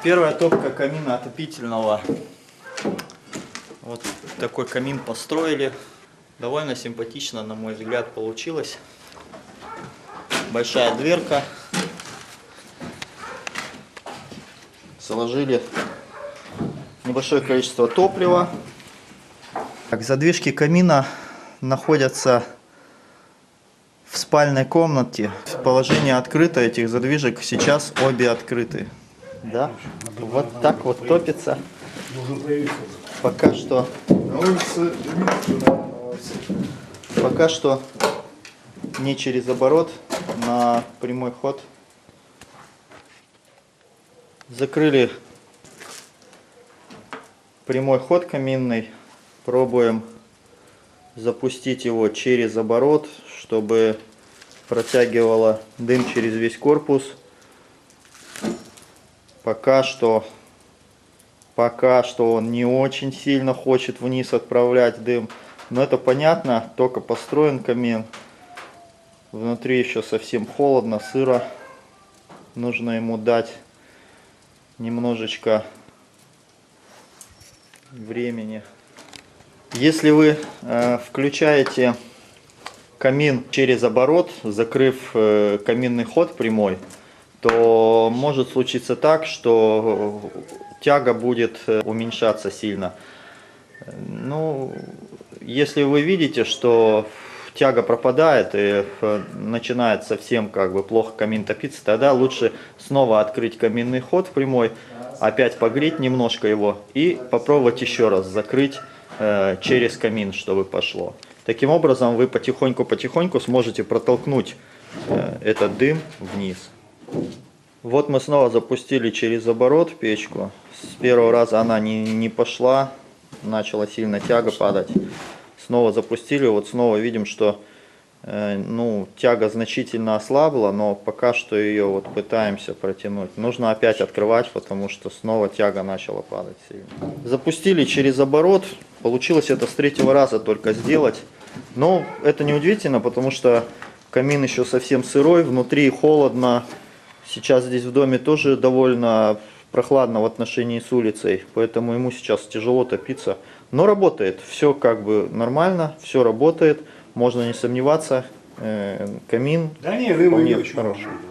Первая топка камина отопительного. Вот такой камин построили. Довольно симпатично, на мой взгляд, получилось. Большая дверка. Заложили небольшое количество топлива. Так, задвижки камина находятся в спальной комнате. Положение открыто, этих задвижек сейчас обе открыты. Да, вот так вот топится. Пока что не через оборот, на прямой ход. Закрыли прямой ход каминный. Пробуем запустить его через оборот, чтобы протягивало дым через весь корпус. Пока что он не очень сильно хочет вниз отправлять дым. Но это понятно, только построен камин. Внутри еще совсем холодно, сыро. Нужно ему дать немножечко времени. Если вы включаете камин через оборот, закрыв каминный ход прямой, то может случиться так, что тяга будет уменьшаться сильно. Ну, если вы видите, что тяга пропадает и начинает совсем плохо камин топиться, тогда лучше снова открыть каминный ход прямой, опять погреть немножко его и попробовать еще раз закрыть через камин, чтобы пошло. Таким образом вы потихоньку сможете протолкнуть этот дым вниз. Вот мы снова запустили через оборот печку. С первого раза она не пошла, начала сильно тяга падать. Снова запустили, вот снова видим, что тяга значительно ослабла, но пока что ее вот пытаемся протянуть. Нужно опять открывать, потому что снова тяга начала падать сильно. Запустили через оборот, получилось это с третьего раза только сделать. Но это не удивительно, потому что камин еще совсем сырой, внутри холодно. Сейчас здесь в доме тоже довольно прохладно в отношении с улицей, поэтому ему сейчас тяжело топиться. Но работает, все нормально, все работает, можно не сомневаться. Камин да не, вы вполне очень хороший. хороший.